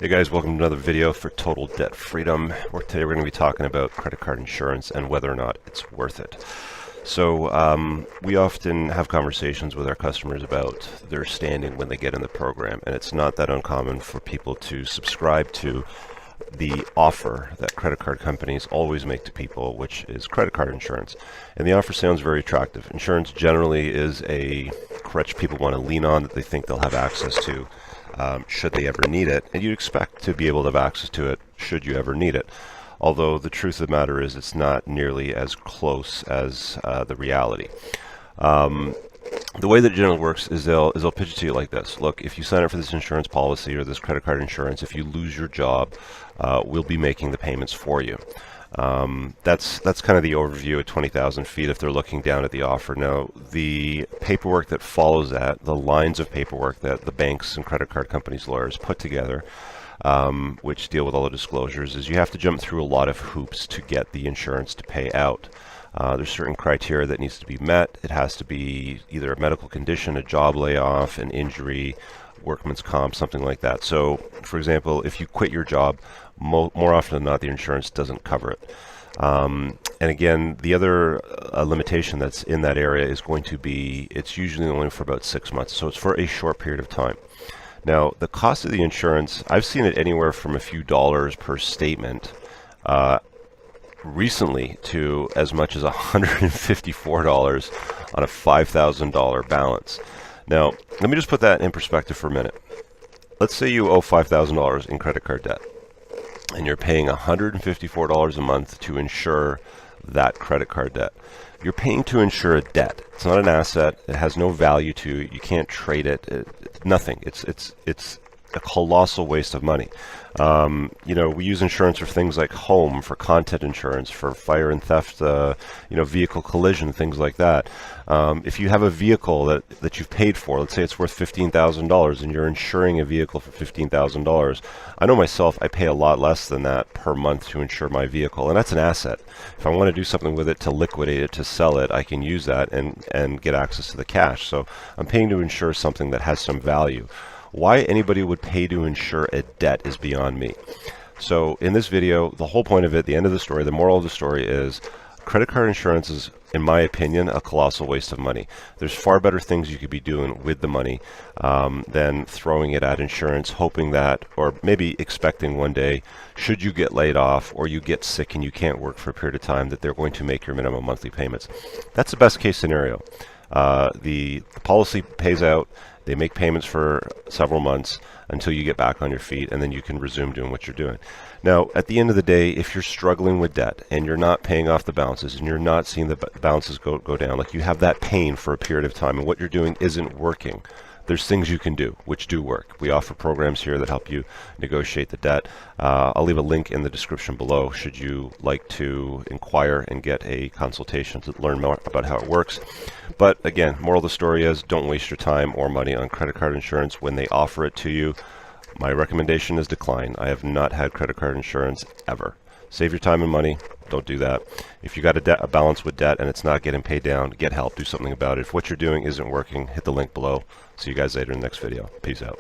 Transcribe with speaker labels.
Speaker 1: Hey guys, welcome to another video for Total Debt Freedom. Today we're going to be talking about credit card insurance and whether or not it's worth it. So we often have conversations with our customers about their standing when they get in the program, and it's not that uncommon for people to subscribe to the offer that credit card companies always make to people, which is credit card insurance. And the offer sounds very attractive. Insurance generally is a crutch people want to lean on, that they think they'll have access to should they ever need it, and you'd expect to be able to have access to it should you ever need it. Although the truth of the matter is it's not nearly as close as the reality. The way that it generally works is they'll pitch it to you like this. Look, if you sign up for this insurance policy or this credit card insurance, if you lose your job, we'll be making the payments for you. That's kind of the overview at 20,000 feet if they're looking down at the offer. Now, the paperwork that follows that, the lines of paperwork that the banks and credit card companies' lawyers put together, which deal with all the disclosures, is you have to jump through a lot of hoops to get the insurance to pay out. There's certain criteria that needs to be met. It has to be either a medical condition, a job layoff, an injury, workman's comp, something like that. So, for example, if you quit your job, more often than not, the insurance doesn't cover it. And again, the other limitation that's in that area is going to be, it's usually only for about 6 months, so it's for a short period of time. Now, the cost of the insurance, I've seen it anywhere from a few dollars per statement recently to as much as $154 on a $5,000 balance. Now, let me just put that in perspective for a minute. Let's say you owe $5,000 in credit card debt, and you're paying $154 a month to insure that credit card debt. You're paying to insure a debt. It's not an asset. It has no value to you. You can't trade it. Nothing. It's a colossal waste of money. We use insurance for things like home, for content insurance, for fire and theft, vehicle collision, things like that. If you have a vehicle that you've paid for, let's say it's worth $15,000 and you're insuring a vehicle for $15,000, I know myself, I pay a lot less than that per month to insure my vehicle, and that's an asset. If I want to do something with it, to liquidate it, to sell it, I can use that and get access to the cash. So I'm paying to insure something that has some value. Why anybody would pay to insure a debt is beyond me. So in this video, the whole point of it, the end of the story, the moral of the story is credit card insurance is, in my opinion, a colossal waste of money. There's far better things you could be doing with the money than throwing it at insurance, hoping that, or maybe expecting one day, should you get laid off or you get sick and you can't work for a period of time, that they're going to make your minimum monthly payments. That's the best case scenario. The policy pays out. They make payments for several months until you get back on your feet, and then you can resume doing what you're doing. Now, at the end of the day, if you're struggling with debt and you're not paying off the balances and you're not seeing the balances go down, like you have that pain for a period of time and what you're doing isn't working, there's things you can do which do work. We offer programs here that help you negotiate the debt. I'll leave a link in the description below should you like to inquire and get a consultation to learn more about how it works. But again, moral of the story is don't waste your time or money on credit card insurance when they offer it to you. My recommendation is decline. I have not had credit card insurance ever. Save your time and money. Don't do that. If you got a balance with debt and it's not getting paid down, get help. Do something about it. If what you're doing isn't working, hit the link below. See you guys later in the next video. Peace out.